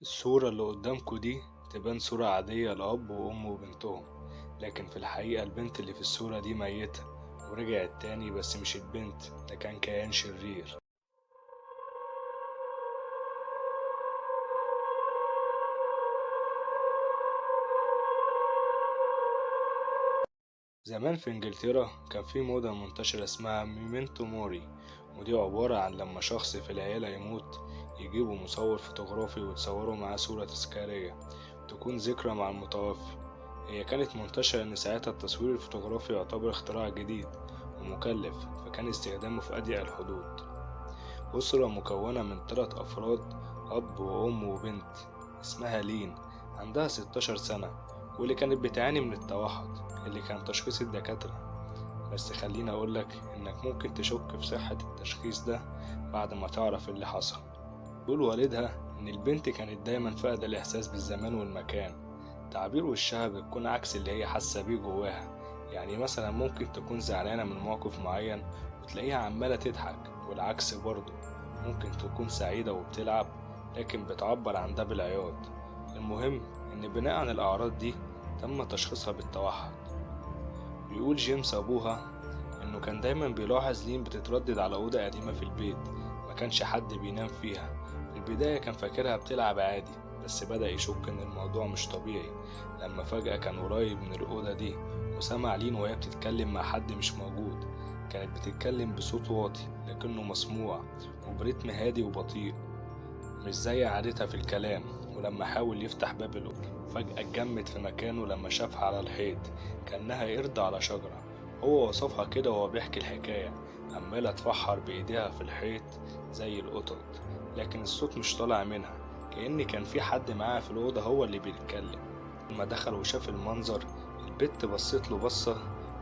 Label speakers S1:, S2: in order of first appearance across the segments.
S1: الصورة اللي قدامكوا دي تبان صورة عادية لأب وأم وبنتهم، لكن في الحقيقة البنت اللي في الصورة دي ميتة ورجعت تاني، بس مش البنت، ده كان كيان شرير. زمان في إنجلترا كان في موضة منتشرة اسمها ميمنتو موري، ودي عبارة عن لما شخص في العيلة يموت يجيبوا مصور فوتوغرافي وتصوروا معاه صورة تذكارية تكون ذكرى مع المتوفي. هي كانت منتشرة إن ساعتها التصوير الفوتوغرافي يعتبر اختراع جديد ومكلف، فكان استخدامه في أضيق الحدود. أسرة مكونة من 3 أفراد، أب وأم وبنت اسمها لين عندها 16 سنة، واللي كانت بتعاني من التوحد اللي كان تشخيص الدكاترة. بس خليني أقولك إنك ممكن تشك في صحة التشخيص ده بعد ما تعرف اللي حصل. بيقول والدها إن البنت كانت دايما فاقدة الإحساس بالزمان والمكان، تعبير وشها بتكون عكس اللي هي حاسة بيه جواها. يعني مثلا ممكن تكون زعلانة من موقف معين وتلاقيها عمالة تضحك، والعكس برضه. ممكن تكون سعيدة وبتلعب لكن بتعبر عن ده بالعياط. المهم إن بناء عن الأعراض دي تم تشخيصها بالتوحد. بيقول جيمس أبوها إنه كان دايما بيلاحظ لين بتتردد على أوضة قديمة في البيت ما كانش حد بينام فيها. في البداية كان فاكرها بتلعب عادي، بس بدأ يشك إن الموضوع مش طبيعي لما فجأة كان قريب من الأوضة دي وسمع لين وهي بتتكلم مع حد مش موجود. كانت بتتكلم بصوت واطي لكنه مسموع وبرتم هادي وبطيء، مش زي عادتها في الكلام. ولما حاول يفتح باب الأوضة فجأة اتجمد في مكانه لما شافها على الحيط كأنها قرد على شجرة. هو وصفها كده وهو بيحكي الحكاية، عمالة تفحر بإيديها في الحيط زي القطط، لكن الصوت مش طالع منها، كأن كان في حد معاها في الأوضة هو اللي بيتكلم. لما دخل وشاف المنظر البت بصت له بصة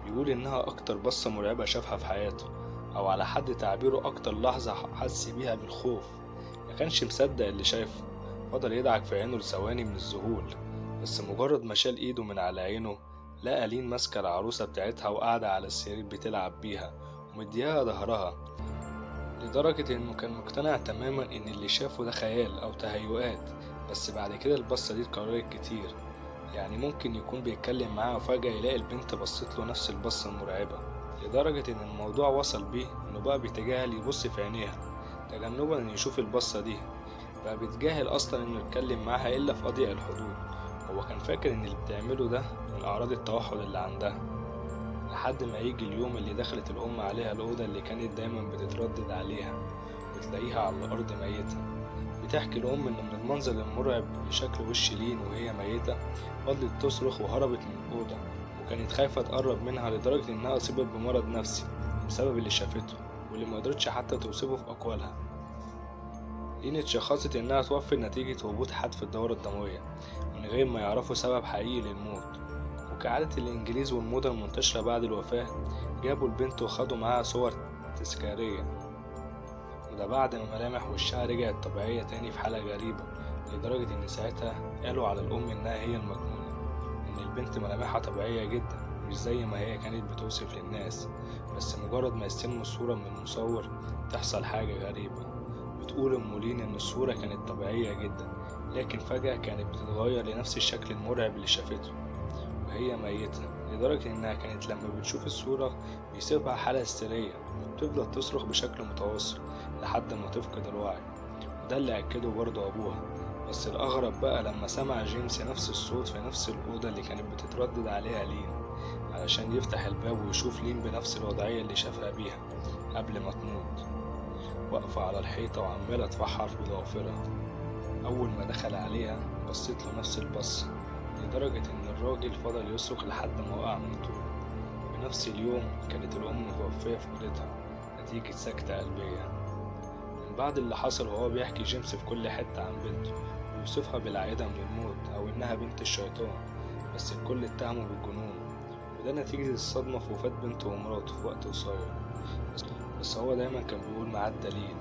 S1: بيقول إنها أكتر بصة مرعبة شافها في حياته، أو على حد تعبيره أكتر لحظة حس بيها بالخوف. مكانش مصدق اللي شايفه، فضل يدعك في عينه لثواني من الذهول، بس مجرد ما شال ايده من على عينه لقى لين ماسكة العروسة بتاعتها وقاعدة على السرير بتلعب بيها ومديها ظهرها، لدرجة انه كان مقتنع تماما ان اللي شافه ده خيال او تهيؤات. بس بعد كده البصة دي اتكررت كتير، يعني ممكن يكون بيتكلم معاها وفجأة يلاقي البنت بصت له نفس البصة المرعبة، لدرجة ان الموضوع وصل بيه انه بقى بيتجاهل يبص في عينيها تجنبا ان يشوف البصة دي. بقى بيتجاهل اصلا انه يتكلم معاها الا في اضيق الحدود. هو كان فاكر ان اللي بتعمله ده من اعراض التوحد اللي عندها، لحد ما يجي اليوم اللي دخلت الام عليها الاوضه اللي كانت دايما بتتردد عليها وتلاقيها على الارض ميته. بتحكي الام ان من المنظر المرعب لشكل وش لين وهي ميته فضلت تصرخ وهربت من الاوضه، وكانت خايفه تقرب منها لدرجه انها اصيبت بمرض نفسي بسبب اللي شافته واللي مقدرتش حتى توصفه في اقوالها. لين اتشخصت إنها توفت نتيجة هبوط حاد في الدورة الدموية من غير ما يعرفوا سبب حقيقي للموت. وكعادة الإنجليز والموضة المنتشرة بعد الوفاة جابوا البنت وخدوا معاها صور تذكارية، وده بعد ما ملامح وشها رجعت طبيعية تاني في حالة غريبة، لدرجة إن ساعتها قالوا على الأم إنها هي المجنونة، إن البنت ملامحها طبيعية جدا مش زي ما هي كانت بتوصف للناس. بس مجرد ما يستلموا الصورة من المصور تحصل حاجة غريبة. بتقول أم لين إن الصورة كانت طبيعية جدا، لكن فجأة كانت بتتغير لنفس الشكل المرعب اللي شافته وهي ميتة، لدرجة إنها كانت لما بتشوف الصورة بيصيبها حالة هستيرية وتفضل تصرخ بشكل متواصل لحد ما تفقد الوعي. وده اللي أكده برضه أبوها. بس الأغرب بقى لما سمع جيمس نفس الصوت في نفس الأوضة اللي كانت بتتردد عليها لين علشان يفتح الباب ويشوف لين بنفس الوضعية اللي شافها بيها قبل ما تموت، واقفة على الحيطة وعمالة تفحر في ضوافرها. أول ما دخل عليها بصيت له نفس البصة، لدرجة إن الراجل فضل يصرخ لحد ما وقع من طوله. بنفس اليوم كانت الأم متوفية في أوضتها نتيجة سكتة قلبية. من بعد اللي حصل وهو بيحكي جيمس في كل حتة عن بنته ويوصفها بالعائدة من الموت أو إنها بنت الشيطان، بس الكل اتهمه بالجنون، وده نتيجة الصدمة في وفاة بنته ومراته في وقت قصير. بس هو دايما كان بيقول معاه الدليل،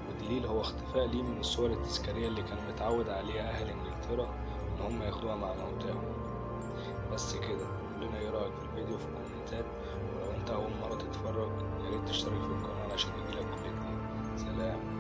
S1: والدليل هو اختفاء ليه من الصور التذكارية اللي كان متعود عليها أهل إنجلترا إن هم ياخدوها مع موتاهم. بس كده، قولنا ايه رأيك في الفيديو في الكومنتات، ولو انت أول مرة تتفرج ياريت تشترك في القناة عشان يجيلك كل جديد. سلام.